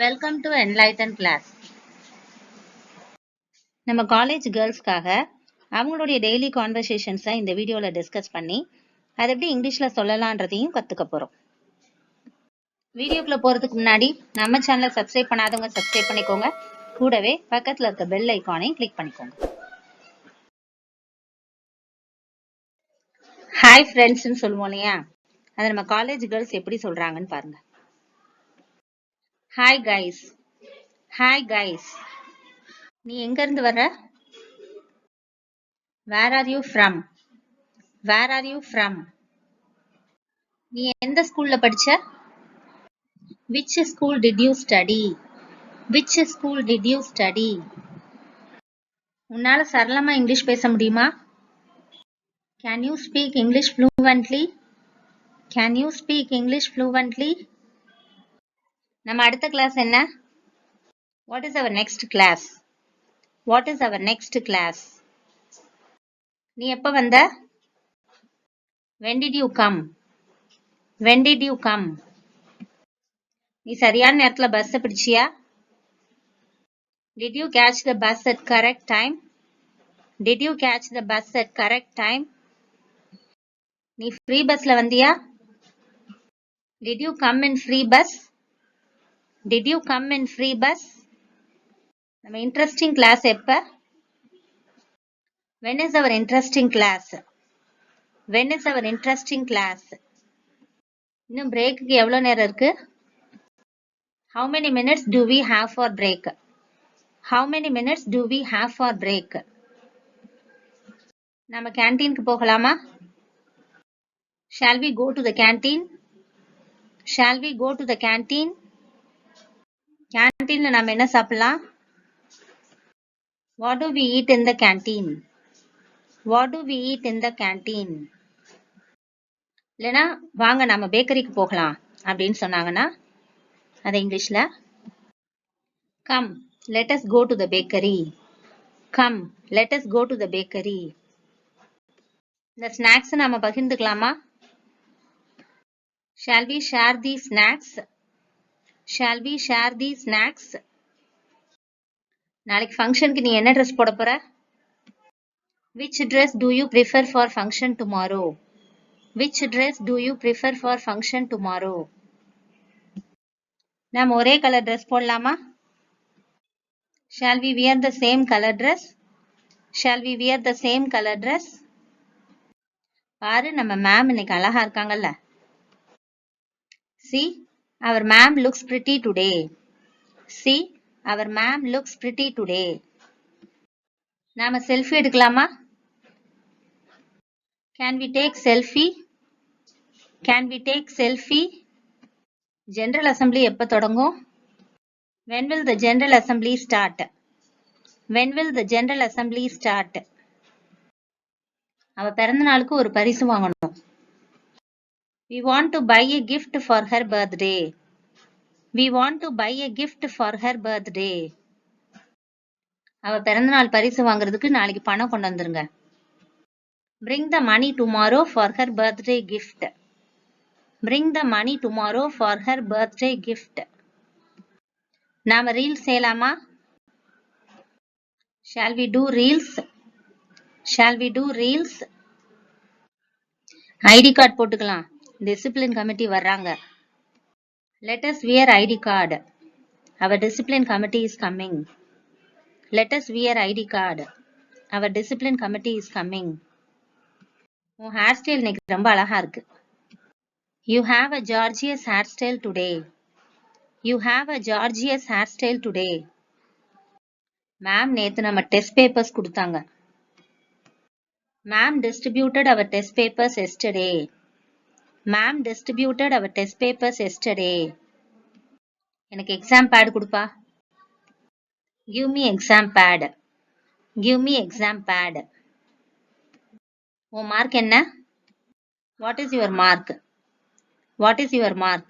Welcome to enlighten class. நம்ம college கேர்ள்ஸ்க்காக அவங்களுடைய daily கான்வர்சேஷன்ஸை இந்த வீடியோவில் டிஸ்கஸ் பண்ணி அதை எப்படி இங்கிலீஷில் சொல்லலான்றதையும் கற்றுக்க போகிறோம். வீடியோக்குள்ளே போகிறதுக்கு முன்னாடி நம்ம சேனலை சப்ஸ்கிரைப் பண்ணாதவங்க சப்ஸ்கிரைப் பண்ணிக்கோங்க. கூடவே பக்கத்தில் இருக்க பெல் ஐக்கானையும் கிளிக் பண்ணிக்கோங்க. ஹாய் ஃப்ரெண்ட்ஸ்ன்னு சொல்லுவோம் இல்லையா, அதை நம்ம காலேஜ் கேர்ள்ஸ் எப்படி சொல்கிறாங்கன்னு பாருங்க. Hi guys, hi guys. நீ எங்கேருந்து வர்ற? Where are you from? Where are you from? நீ எந்த ஸ்கூல்ல படிச்ச? Which school did you study? Which school did you study? உன்னால சரளமா இங்கிலீஷ் பேச முடியுமா? Can you speak English fluently? Can you speak English fluently? நம்ம அடுத்த கிளாஸ் என்ன? What is our next class? What is our next class? நீ எப்ப வந்த? When did you come? When did you come? நீ சரியான நேரத்துல bus பிடிச்சியா? Did you catch the bus at correct time? Did you catch the bus at correct time? நீ free பஸ்ல வந்தியா? Did you come in free bus? Did you come in free bus? நம்ம interesting class எப்ப? When is our interesting class? When is our interesting class? இன்னும் பிரேக்குக்கு எவ்வளவு நேரம் இருக்கு? How many minutes do we have for break? How many minutes do we have for break? நம்ம கேண்டீனுக்கு போகலாமா? Shall we go to the canteen? Shall we go to the canteen? கேண்டீன்ல நாம என்ன சாப்பிடலாம்? What do we eat in the canteen? What do we eat in the canteen? இல்லனா வாங்க நாம பேக்கரிக்கு போகலாம் அப்படின்னு சொன்னாங்கன்னா அது இங்கிலீஷ்ல Come, let us go to the bakery. Come, let us go to the bakery. இந்த ஸ்நாக்ஸ் நாம பகிர்ந்துக்கலாமா? Shall we share these snacks? Shall we share these snacks? நாளைக்கு ஃபங்க்ஷனுக்கு நீ என்ன ட்ரெஸ் போட போற? Which dress do you prefer for function tomorrow? Which dress do you prefer for function tomorrow? நாம ஒரே கலர் ட்ரெஸ் போடலாமா? Shall we wear the same color dress? Shall we wear the same color dress? பாரு நம்ம ma'am இன்னைக்கு அழகா இருக்காங்கல்ல. See, our ma'am looks pretty today. See, our ma'am looks pretty today. நாம selfie எடுக்கலாமா? Can we take selfie? Can we take selfie? General Assembly எப்ப தொடங்கும்? When will the General Assembly start? When will the General Assembly start? அவ பிறந்த நாளுக்கு ஒரு பரிசு வாங்கணும். We want to buy a gift for her birthday. We want to buy a gift for her birthday. அவ பிறந்த நாள் பரிசு வாங்குறதுக்கு நாளைக்கு பணம் கொண்டு வந்துருங்க. Bring the money tomorrow for her birthday gift. Bring the money tomorrow for her birthday gift. நாம ரீல்ஸ் செய்யலாமா? Shall we do reels? Shall we do reels? ID card போட்டுக்கலாம். டிசிப்ளின் கமிட்டி வர்றாங்க. Let us wear ID card. Our discipline committee is coming. Let us wear ID card. Our discipline committee is coming. உன் hair style இன்னைக்கு ரொம்ப அழகா இருக்கு. You have a gorgeous hairstyle today. You have a gorgeous hairstyle today. Ma'am நேத்து நம்ம test papers கொடுத்தாங்க. Ma'am distributed our test papers yesterday. Ma'am distributed our test papers yesterday. எனக்கு exam bad கொடுப்பா. Give me exam pad. Give me exam pad. உன் mark என்ன? What is your mark? What is your mark?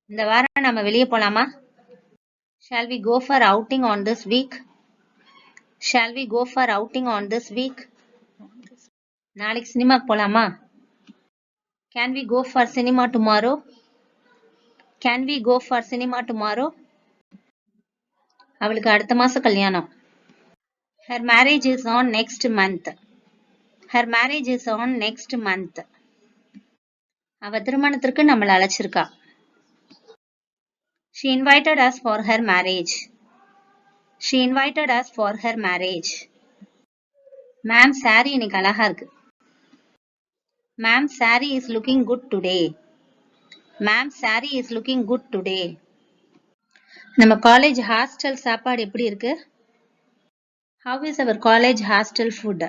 இந்த வாரம் நம்ம வெளியே போலாமா? Shall we go for outing on this week? Shall we go for outing on this week? நாளைக்கு சினிமாக்கு போலாமா? Can we go for cinema tomorrow? Can we go for cinema tomorrow? அவளுக்கு அடுத்த மாசம் கல்யாணம். Her marriage is on next month. Her marriage is on next month. அவ திருமணத்திற்கு நம்மள அழைச்சிருக்கா. She invited us for her marriage. She invited us for her marriage. Ma'am saree இன்னைக்கு அழகா இருக்கு. Ma'am saree is looking good today. Ma'am saree is looking good today. நம்ம college hostel சாப்பாடு எப்படி இருக்கு? How is our college hostel food?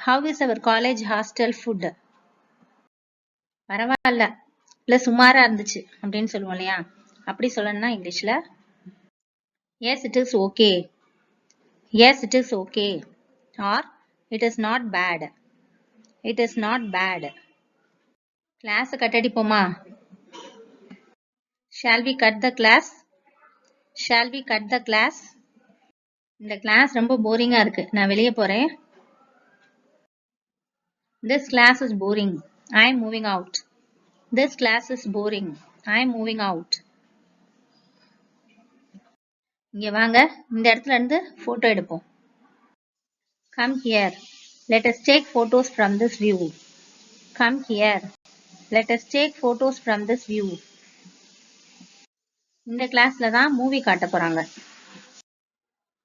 How is our college hostel food? பரவாயில்ல இல்ல சுமாரா இருந்துச்சு அப்படின்னு சொல்லுவோம் இல்லையா, அப்படி சொல்லணும்னா இங்கிலீஷ்ல yes it is okay, yes it is okay, or it is not bad, it is not bad. Class cut அடிப்போமா? Shall we cut the class? Shall we cut the class? இந்த கிளாஸ் ரொம்ப போரிங்கா இருக்கு, நான் வெளியே போறேன். This class is boring. I am moving out. This class is boring. I am moving out. இங்க வாங்க, இந்த இடத்துல இருந்து போட்டோ எடுப்போம். Come here. Let us take photos from this view. Come here. Let us take photos from this view. இந்த கிளாஸ்ல தான் movie காட்ட போறாங்க.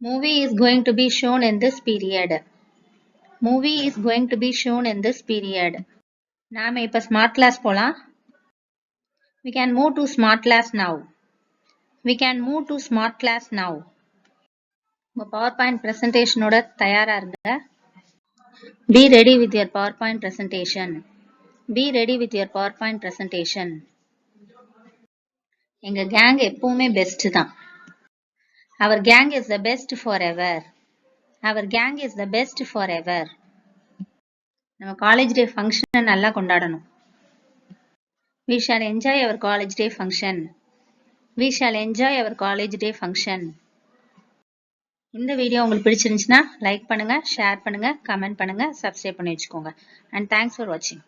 Movie is going to be shown in this period. Movie is going to be shown in this period. நாம இப்ப smart class போலாம். We can move to smart class now. We can move to smart class now. உங்க PowerPoint presentation ஓட தயாரா இருங்க. Be ready with your PowerPoint presentation. Be ready with your PowerPoint presentation. எங்க gang எப்பவுமே best தான். Our gang is the best forever. Our gang is the best forever. நம்ம college day ஃபங்க்ஷனை நல்லா கொண்டாடணும். We shall enjoy our college day function. We shall enjoy our college day function. இந்த video உங்களுக்கு பிடிச்சிருந்துச்சுன்னா like பண்ணுங்க, share பண்ணுங்க, comment பண்ணுங்க, சப்ஸ்கிரைப் பண்ணி வச்சுக்கோங்க. And thanks for watching.